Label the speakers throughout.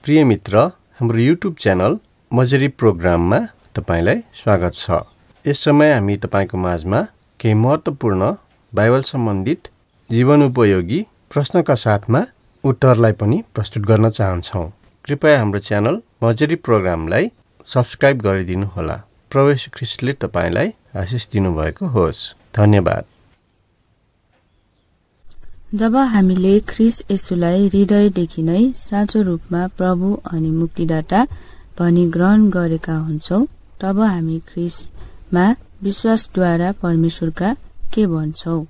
Speaker 1: प्रिय मित्र, हाम्रो युट्युब च्यानल मजरी प्रोग्राममा तपाईलाई स्वागत छ। यस समय हामी तपाईको माझमा केही महत्त्वपूर्ण बाइबल सम्बन्धित जीवनोपयोगी प्रश्नका साथमा उत्तरलाई पनि प्रस्तुत गर्न चाहन्छौँ। कृपया हाम्रो च्यानल मजरी प्रोग्रामलाई सब्स्क्राइब गरिदिनु होला। प्रभु येशू ख्रीष्टले तपाईलाई आशिष दिनुभएको होस्। धन्यवाद।
Speaker 2: जब हामीले ख्रीष्ट येशूलाई हृदयदेखि नै साँचो रूपमा प्रभु अनि मुक्तिदाता भनी ग्रहण गरेका हुन्छौं, तब हामी ख्रीष्टमा विश्वासद्वारा परमेश्वरका के भन्छौं?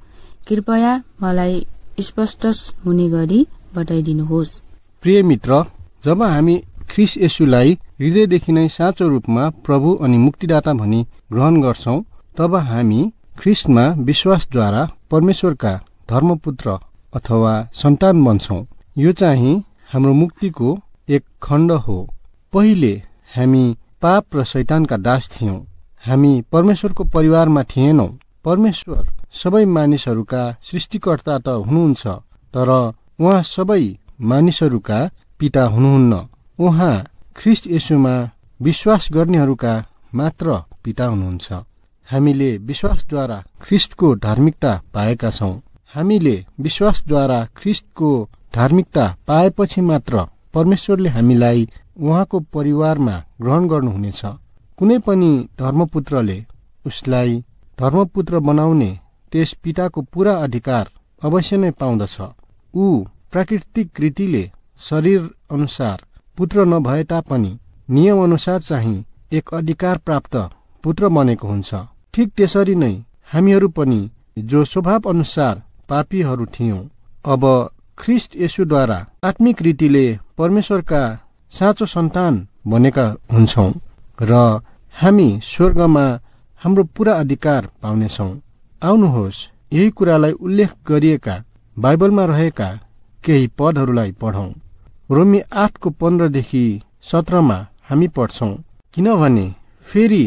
Speaker 2: कृपया मलाई स्पष्ट हुने गरी बताइदिनुहोस्।
Speaker 3: प्रिय मित्र, जब हामी ख्रीष्ट येशूलाई हृदयदेखि नै साँचो रूपमा प्रभु अनि मुक्तिदाता भनी ग्रहण गर्छौं, तब हामी ख्रीष्टमा विश्वासद्वारा परमेश्वरका धर्मपुत्र अथवा सन्तान बन्छौं। यो चाहिँ हाम्रो मुक्तिको एक खण्ड हो। पहिले हामी पाप र शैतानका दास थियौं। हामी परमेश्वरको परिवारमा थिएनौं। परमेश्वर सबै मानिसहरूका सृष्टिकर्ता त हुनुहुन्छ, तर उहाँ सबै मानिसहरूका पिता हुनुहुन्न। उहाँ ख्रीष्ट येशूमा विश्वास गर्नेहरूका मात्र पिता हुनुहुन्छ। हामीले विश्वासद्वारा ख्रीष्टको धार्मिकता पाएका छौं। हामीले विश्वासद्वारा ख्रीष्टको धार्मिकता पाएपछि मात्र परमेश्वरले हामीलाई उहाँको परिवारमा ग्रहण गर्नुहुनेछ। कुनै पनि धर्मपुत्रले उसलाई धर्मपुत्र बनाउने त्यस पिताको पूरा अधिकार अवश्य नै पाउँदछ। ऊ प्राकृतिक रीतिले शरीर अनुसार पुत्र नभए तापनि नियम अनुसार चाहिँ एक अधिकार प्राप्त पुत्र बनेको हुन्छ। ठीक त्यसरी नै हामीहरू पनि जो स्वभाव अनुसार पापीहरू थियौं, अब ख्रीष्ट येशूद्वारा आत्मिक रीतिले परमेश्वरका साँचो सन्तान बनेका हुन्छौं र हामी स्वर्गमा हाम्रो पूरा अधिकार पाउनेछौं। आउनुहोस्, यही कुरालाई उल्लेख गरिएका बाइबलमा रहेका केही पदहरूलाई पढौं। रोमी 8:15देखि 17 हामी पढ्छौं, किनभने फेरि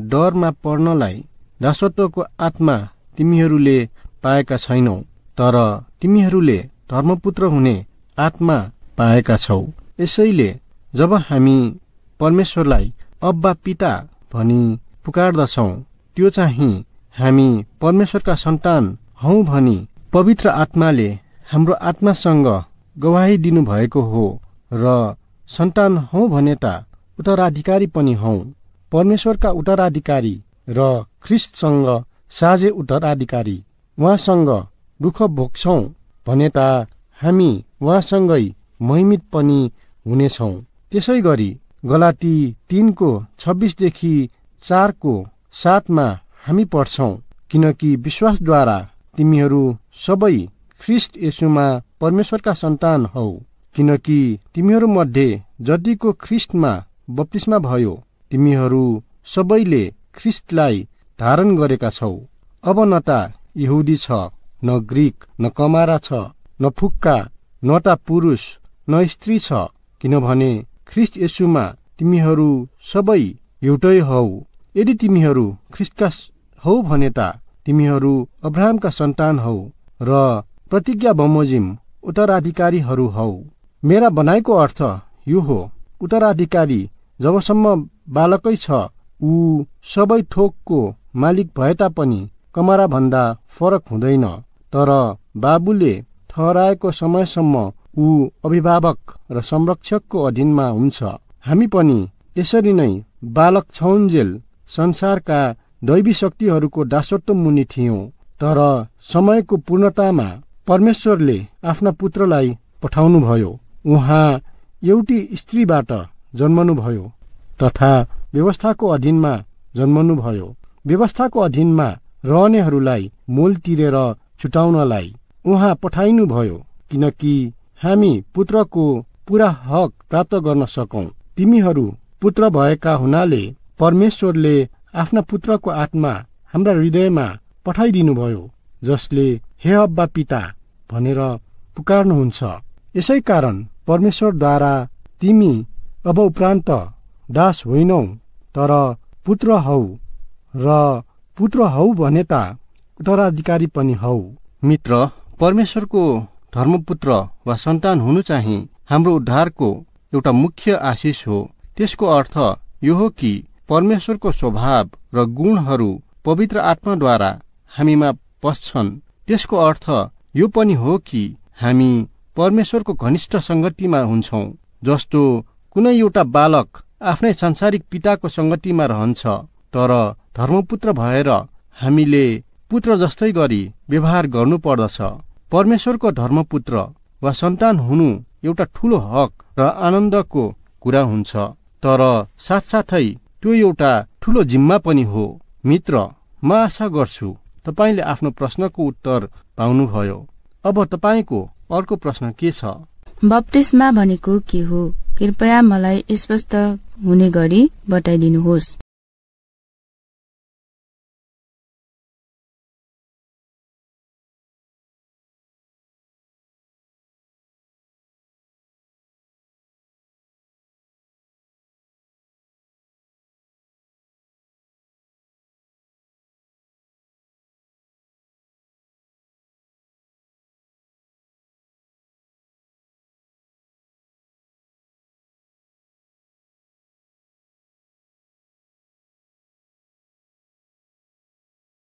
Speaker 3: डरमा पर्नलाई दासत्वको आत्मा तिमीहरूले पाएका छैनौ, तर तिमीहरूले धर्मपुत्र हुने आत्मा पाएका छौ। यसैले जब हामी परमेश्वरलाई अब्बा पिता भनी पुकार्दछौ, त्यो चाहिँ हामी परमेश्वरका सन्तान हौ भनी पवित्र आत्माले हाम्रो आत्मासँग गवाही दिनु भएको हो। र सन्तान हौ भने त उत्तराधिकारी पनि हौ, परमेश्वरका उत्तराधिकारी र ख्रीष्टसँग साझे उत्तराधिकारी। उहाँसँग दुःख भोग्छौं भने त हामी उहाँसँगै महिमित पनि हुनेछौं। त्यसै गरी गलाती 3:26देखि 4:7 हामी पढ्छौं, किनकि विश्वासद्वारा तिमीहरू सबै ख्रीष्ट येशूमा परमेश्वरका सन्तान हौ, किनकि तिमीहरू मध्ये जतिको ख्रीष्टमा बप्तिस्मा भयो, तिमीहरू सबैले ख्रीष्टलाई धारण गरेका छौ। अब न त यहुदी छ, न ग्रीक, न कमारा छ, न फुक्का, न त पुरुष, न स्त्री छ, किनभने ख्रीष्ट येशूमा तिमीहरू सबै एउटै हौ। यदि तिमीहरू ख्रीष्टका हौ भने त तिमीहरू अब्राहमका सन्तान हौ र प्रतिज्ञा बमोजिम उत्तराधिकारीहरू हौ। मेरा भनाइको अर्थ यो हो, उत्तराधिकारी जबसम्म बालकै छ, ऊ सबै थोकको मालिक भए तापनि कमारा भन्दा फरक हुँदैन, तर बाबुले ठहराएको समयसम्म ऊ अभिभावक र संरक्षकको अधीनमा हुन्छ। हामी पनि यसरी नै बालक छौन्जेल संसारका दैवी शक्तिहरूको दासत्व मुनि थियौं, तर समयको पूर्णतामा परमेश्वरले आफ्ना पुत्रलाई पठाउनुभयो। उहाँ एउटी स्त्रीबाट जन्मनुभयो तथा व्यवस्थाको अधीनमा जन्मनुभयो। व्यवस्थाको अधीनमा रहनेहरूलाई मोल तिरेर छुटाउनलाई उहाँ पठाइनुभयो, किनकि हामी पुत्रको पूरा हक प्राप्त गर्न सकौं। तिमीहरू पुत्र भएका हुनाले परमेश्वरले आफ्ना पुत्रको आत्मा हाम्रा हृदयमा पठाइदिनुभयो, जसले हे अब्बा पिता भनेर पुकार्नुहुन्छ। यसै कारण परमेश्वरद्वारा तिमी अब उपरान्त दास होइनौ, तर पुत्र हौ, र पुत्र हौ भने त उत्तराधिकारी पनि हौ। मित्र, परमेश्वरको धर्मपुत्र वा सन्तान हुनु चाहिँ हाम्रो उद्धारको एउटा मुख्य आशिष हो। त्यसको अर्थ यो हो कि परमेश्वरको स्वभाव र गुणहरू पवित्र आत्माद्वारा हामीमा पस्छन्। त्यसको अर्थ यो पनि हो कि हामी परमेश्वरको घनिष्ठ संगतिमा हुन्छौं, जस्तो कुनै एउटा बालक आफ्नै सांसारिक पिताको संगतिमा रहन्छ। तर धर्मपुत्र भएर हामीले पुत्र जस्तै गरी व्यवहार गर्नु पर्दछ। परमेश्वरको धर्मपुत्र वा सन्तान हुनु एउटा ठूलो हक र आनन्दको कुरा हुन्छ, तर साथसाथै त्यो एउटा ठूलो जिम्मा पनि हो। मित्र, म आशा गर्छु तपाईले आफ्नो प्रश्नको उत्तर पाउनुभयो। अब तपाईको अर्को प्रश्न के छ?
Speaker 2: बप्तिस्मा भनेको के हो? कृपया मलाई स्पष्ट हुने गरी बताइदिनुहोस्।